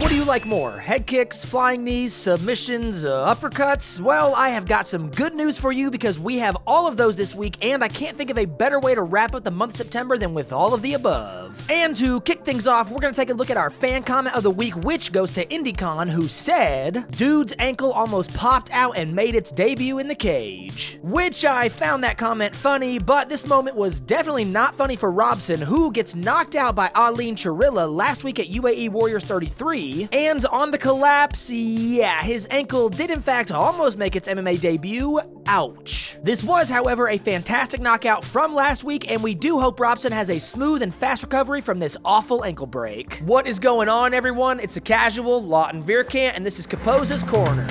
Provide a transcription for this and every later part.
What do you like more? Head kicks, flying knees, submissions, uppercuts? Well, I have got some good news for you because we have all of those this week, and I can't think of a better way to wrap up the month of September than with all of the above. And to kick things off, we're going to take a look at our fan comment of the week, which goes to IndyCon, who said, "Dude's ankle almost popped out and made its debut in the cage." Which I found that comment funny, but this moment was definitely not funny for Robson, who gets knocked out by Aline Chirilla last week at UAE Warriors 33. And on the collapse, yeah, his ankle did in fact almost make its MMA debut. Ouch. This was, however, a fantastic knockout from last week, and we do hope Robson has a smooth and fast recovery from this awful ankle break. What is going on, everyone? It's the Casual, Lawton Vierkant, and this is Caposa's Corner.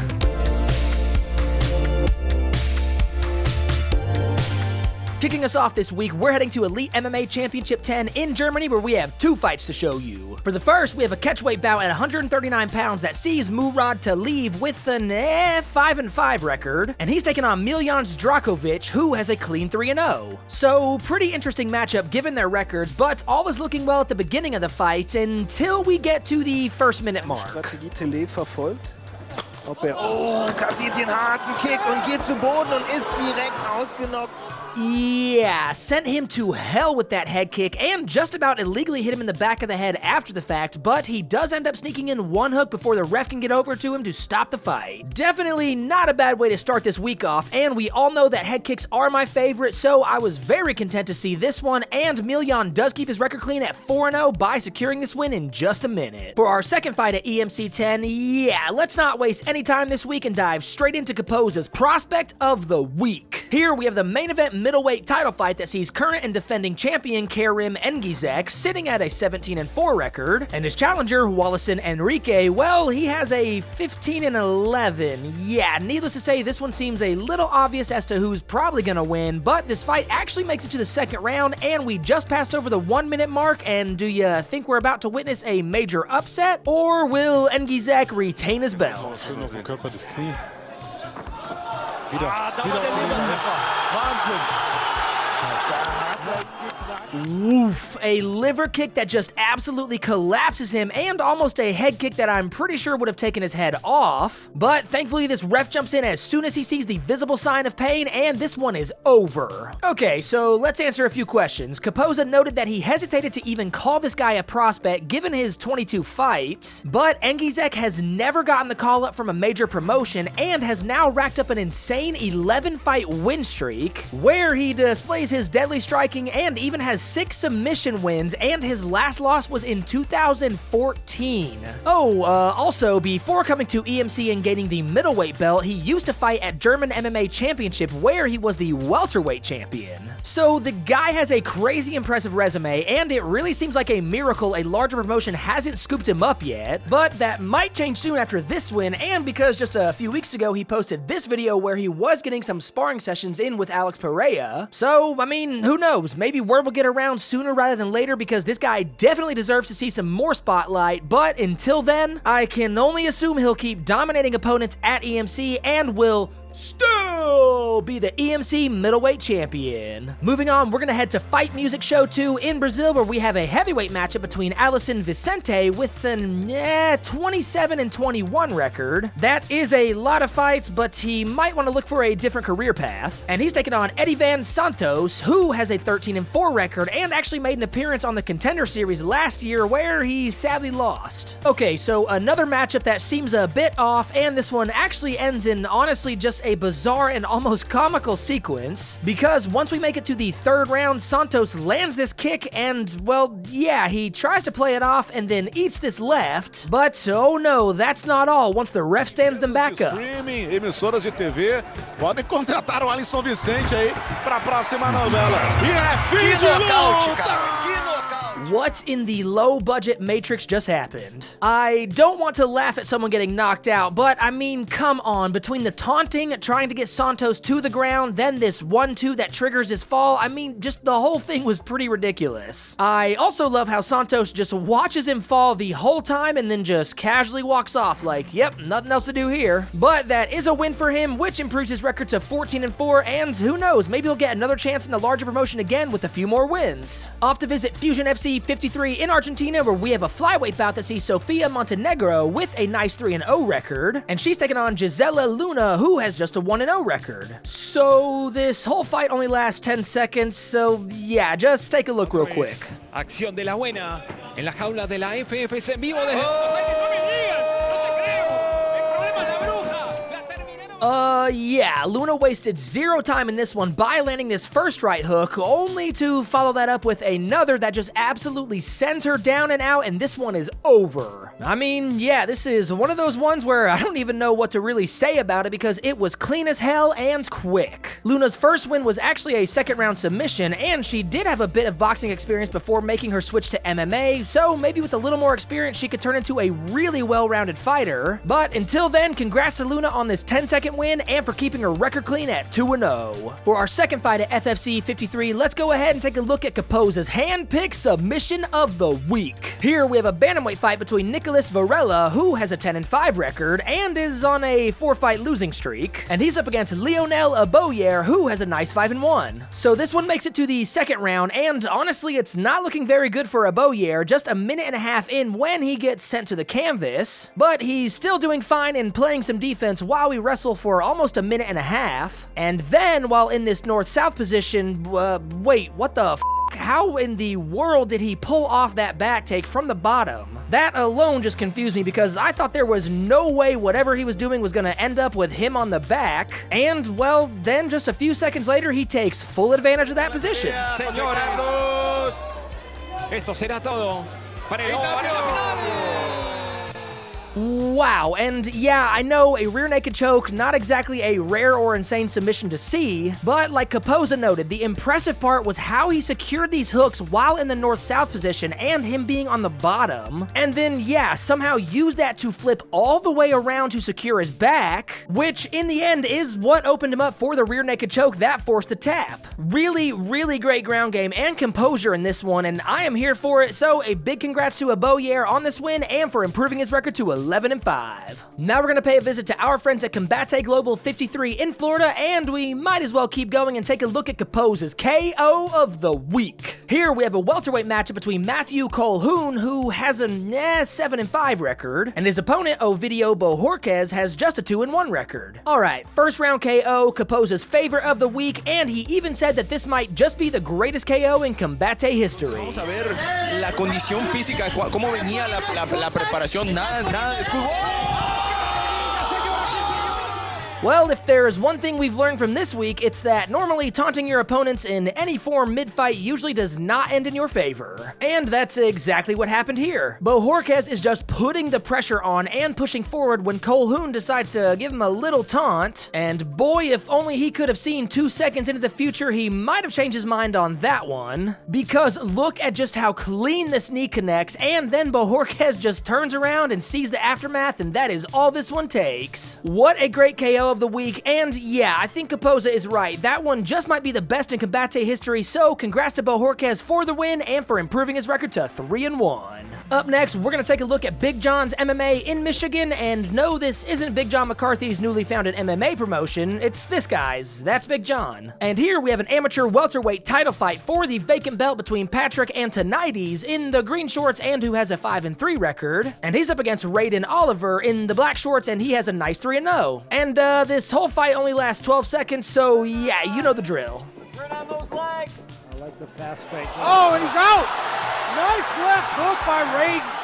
Kicking us off this week, we're heading to Elite MMA Championship 10 in Germany, where we have two fights to show you. For the first, we have a catchweight bout at 139 pounds that sees Murad Talib with an 5-5 record, and he's taking on Miljan Zdravkovic, who has a clean 3-0. So, pretty interesting matchup given their records, but all is looking well at the beginning of the fight until we get to the first minute mark. Strategie Talib verfolgt. Kassiert den harten Kick und geht zu Boden und ist direkt ausgenockt. Yeah, sent him to hell with that head kick and just about illegally hit him in the back of the head after the fact, but he does end up sneaking in one hook before the ref can get over to him to stop the fight. Definitely not a bad way to start this week off, and we all know that head kicks are my favorite, so I was very content to see this one, and Miljan does keep his record clean at 4-0 by securing this win in just a minute. For our second fight at EMC 10, yeah, let's not waste any time this week and dive straight into Caposa's prospect of the week. Here we have the main event middleweight title fight that sees current and defending champion Kerim Engizek sitting at a 17-4 record, and his challenger Wallison Enrique, well, he has a 15-11. Yeah, needless to say, this one seems a little obvious as to who's probably gonna win, but this fight actually makes it to the second round, and we just passed over the 1 minute mark, and do you think we're about to witness a major upset, or will Engizek retain his belt? Woof, a liver kick that just absolutely collapses him, and almost a head kick that I'm pretty sure would have taken his head off. But thankfully this ref jumps in as soon as he sees the visible sign of pain, and this one is over. Okay, so let's answer a few questions. Caposa noted that he hesitated to even call this guy a prospect given his 22 fights, but Engizek has never gotten the call up from a major promotion and has now racked up an insane 11-fight win streak where he displays his deadly striking and even has 6 submission wins, and his last loss was in 2014. Also, before coming to EMC and gaining the middleweight belt, he used to fight at German MMA Championship where he was the welterweight champion. So the guy has a crazy impressive resume, and it really seems like a miracle a larger promotion hasn't scooped him up yet, but that might change soon after this win, and because just a few weeks ago he posted this video where he was getting some sparring sessions in with Alex Pereira. So, I mean, who knows, maybe word will get around sooner rather than later because this guy definitely deserves to see some more spotlight, but until then, I can only assume he'll keep dominating opponents at EMC and will still be the EMC middleweight champion. Moving on, we're gonna head to Fight Music Show 2 in Brazil, where we have a heavyweight matchup between Alisson Vicente with an 27-21 record. That is a lot of fights, but he might want to look for a different career path. And he's taking on Eddie Van Santos, who has a 13-4 record and actually made an appearance on the Contender Series last year where he sadly lost. Okay, so another matchup that seems a bit off, and this one actually ends in honestly just a bizarre and almost comical sequence, because once we make it to the third round, Santos lands this kick and, well, yeah, he tries to play it off and then eats this left, but oh no, that's not all once the ref stands them back up. Streaming, emissoras de TV, podem contratar o Alisson Vicente aí pra próxima novela. E é fim de nocaute, cara. What in the low-budget Matrix just happened? I don't want to laugh at someone getting knocked out, but I mean, come on, between the taunting, trying to get Santos to the ground, then this 1-2 that triggers his fall, I mean, just the whole thing was pretty ridiculous. I also love how Santos just watches him fall the whole time and then just casually walks off like, yep, nothing else to do here. But that is a win for him, which improves his record to 14-4, and who knows, maybe he'll get another chance in the larger promotion again with a few more wins. Off to visit Fusion FC FFC 53 in Argentina, where we have a flyweight bout that sees Sofia Montenegro with a nice 3-0 record, and she's taking on Gisela Luna, who has just a 1-0 record. So this whole fight only lasts 10 seconds, so yeah, just take a look real quick. Acción de la buena en la jaula de la FFC en vivo desde... ¡No me digan! ¡No te creo! ¡El problema es la bruja! ¡La terminaron! Yeah, Luna wasted zero time in this one by landing this first right hook, only to follow that up with another that just absolutely sends her down and out, and this one is over. I mean, yeah, this is one of those ones where I don't even know what to really say about it because it was clean as hell and quick. Luna's first win was actually a second round submission, and she did have a bit of boxing experience before making her switch to MMA, so maybe with a little more experience she could turn into a really well-rounded fighter. But until then, congrats to Luna on this 10-second win and for keeping her record clean at 2-0. For our second fight at FFC 53, let's go ahead and take a look at Caposa's hand-picked submission of the week. Here we have a bantamweight fight between Nicholas Varela, who has a 10-5 record and is on a 4-fight losing streak, and he's up against Lionel Aboyer, who has a nice 5-1. So this one makes it to the second round, and honestly, it's not looking very good for Aboyer, just a minute and a half in when he gets sent to the canvas, but he's still doing fine and playing some defense while we wrestle for almost a minute and a half. And then, while in this north-south position, wait, what the f***? How in the world did he pull off that back take from the bottom? That alone just confused me because I thought there was no way whatever he was doing was going to end up with him on the back. And, well, then just a few seconds later, he takes full advantage of that position. Señores, esto será todo para el final. Wow, and yeah, I know a rear naked choke, not exactly a rare or insane submission to see, but like Caposa noted, the impressive part was how he secured these hooks while in the north-south position and him being on the bottom, and then yeah, somehow used that to flip all the way around to secure his back, which in the end is what opened him up for the rear naked choke that forced a tap. Really, really great ground game and composure in this one, and I am here for it, so a big congrats to Aboyer on this win and for improving his record to 11-5. Now we're going to pay a visit to our friends at Combate Global 53 in Florida, and we might as well keep going and take a look at Caposa's KO of the week. Here we have a welterweight matchup between Matthew Colhoun, who has a 7-5 record, and his opponent Ovidio Bojorquez has just a 2-1 record. Alright, first round KO, Caposa's favorite of the week, and he even said that this might just be the greatest KO in Combate history. Vamos a ver la condición física, cómo venía la preparación, nada de fútbol. Well, if there is one thing we've learned from this week, it's that normally taunting your opponents in any form mid-fight usually does not end in your favor. And that's exactly what happened here. Bojorquez is just putting the pressure on and pushing forward when Colhoun decides to give him a little taunt. And boy, if only he could have seen 2 seconds into the future, he might have changed his mind on that one. Because look at just how clean this knee connects, and then Bojorquez just turns around and sees the aftermath, and that is all this one takes. What a great KO of the week, and yeah, I think Caposa is right. That one just might be the best in Combate history, so congrats to Bojorquez for the win and for improving his record to 3-1. Up next, we're going to take a look at Big John's MMA in Michigan, and no, this isn't Big John McCarthy's newly founded MMA promotion, it's this guy's. That's Big John. And here we have an amateur welterweight title fight for the vacant belt between Patrick Antonides in the green shorts and who has a 5-3 record, and he's up against Raiden Oliver in the black shorts and he has a nice 3-0. And this whole fight only lasts 12 seconds, so yeah, you know the drill. Turn on those legs. I like the fast straight. Oh, and he's out! Nice left hook by Raiden.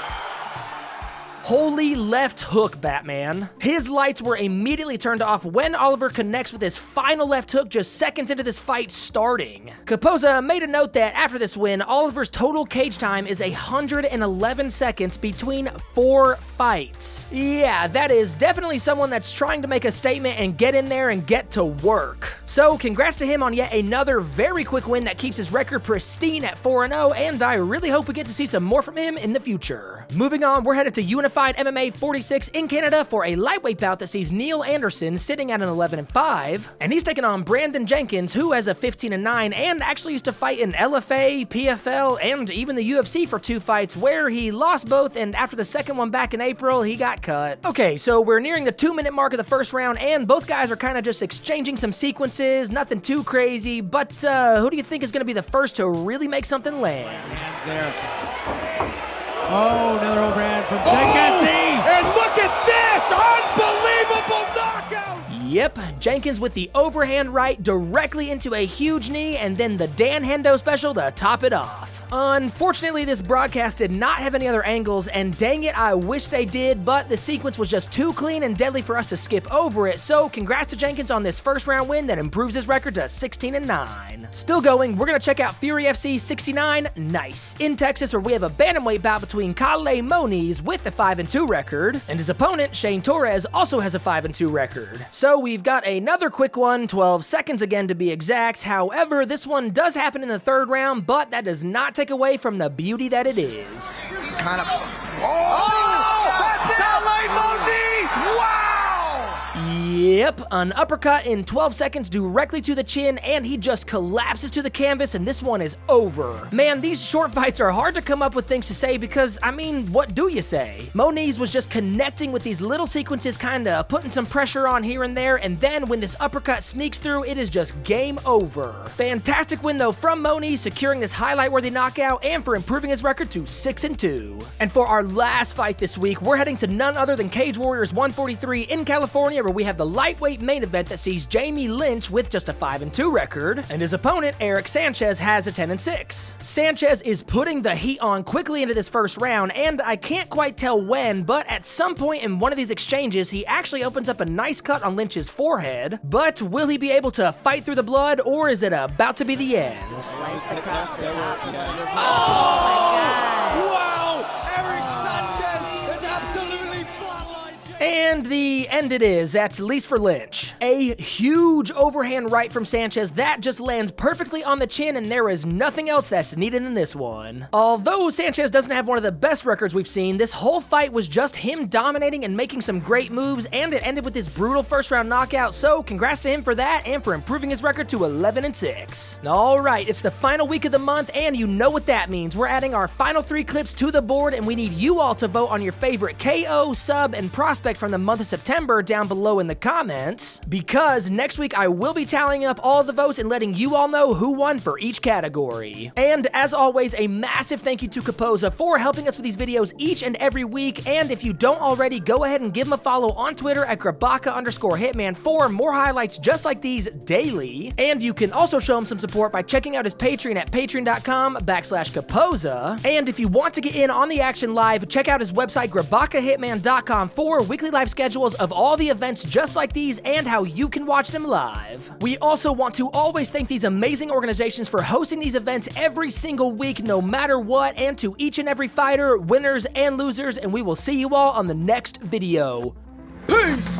Holy left hook, Batman. His lights were immediately turned off when Oliver connects with his final left hook just seconds into this fight starting. Caposa made a note that after this win, Oliver's total cage time is 111 seconds between 4 fights. Yeah, that is definitely someone that's trying to make a statement and get in there and get to work. So congrats to him on yet another very quick win that keeps his record pristine at 4-0, and I really hope we get to see some more from him in the future. Moving on, we're headed to Unified MMA 46 in Canada for a lightweight bout that sees Neil Anderson sitting at an 11-5, and he's taking on Brandon Jenkins, who has a 15-9 and actually used to fight in LFA, PFL, and even the UFC for 2 fights where he lost both, and after the second one back in April, he got cut. Okay, so we're nearing the 2-minute mark of the first round, and both guys are kind of just exchanging some sequences bounces, nothing too crazy, but who do you think is going to be the first to really make something land? There. Oh, another overhand from Jenkins. And look at this! Unbelievable knockout! Yep, Jenkins with the overhand right directly into a huge knee, and then the Dan Hendo special to top it off. Unfortunately, this broadcast did not have any other angles, and dang it, I wish they did, but the sequence was just too clean and deadly for us to skip over it, so congrats to Jenkins on this first round win that improves his record to 16-9. Still going, we're going to check out Fury FC 69, nice, in Texas, where we have a bantamweight bout between Kale Moniz with a 5-2 record, and his opponent, Shane Torres, also has a 5-2 record. So we've got another quick one, 12 seconds again to be exact. However, this one does happen in the third round, but that does not take away from the beauty that it is. Kind of. Oh, that's it! Moniz! Wow! Yep, an uppercut in 12 seconds directly to the chin, and he just collapses to the canvas, and this one is over. Man, these short fights are hard to come up with things to say because, I mean, what do you say? Moniz was just connecting with these little sequences, kinda putting some pressure on here and there, and then when this uppercut sneaks through, it is just game over. Fantastic win though from Moniz, securing this highlight-worthy knockout and for improving his record to 6-2. And for our last fight this week, we're heading to none other than Cage Warriors 143 in California, where we have the lightweight main event that sees Jamie Lynch with just a 5-2 record, and his opponent, Eric Sanchez, has a 10-6. Sanchez is putting the heat on quickly into this first round, and I can't quite tell when, but at some point in one of these exchanges, he actually opens up a nice cut on Lynch's forehead. But will he be able to fight through the blood, or is it about to be the end? Sliced across the top of one of those. Oh my God! Wow! Eric Sanchez is absolutely flatlined. And the end it is, at least for Lynch. A huge overhand right from Sanchez that just lands perfectly on the chin, and there is nothing else that's needed in this one. Although Sanchez doesn't have one of the best records we've seen, this whole fight was just him dominating and making some great moves, and it ended with this brutal first round knockout, so congrats to him for that and for improving his record to 11-6. Alright, it's the final week of the month, and you know what that means. We're adding our final 3 clips to the board, and we need you all to vote on your favorite KO, sub, and prospect from the month of September down below in the comments, because next week I will be tallying up all the votes and letting you all know who won for each category. And as always, a massive thank you to Caposa for helping us with these videos each and every week, and if you don't already, go ahead and give him a follow on Twitter at Grabaka_Hitman for more highlights just like these daily, and you can also show him some support by checking out his Patreon at patreon.com/Caposa, and if you want to get in on the action live, check out his website GrabakaHitman.com for weekly live schedules of all the events just like these and how you can watch them live. We also want to always thank these amazing organizations for hosting these events every single week, no matter what, and to each and every fighter, winners and losers, and we will see you all on the next video. Peace!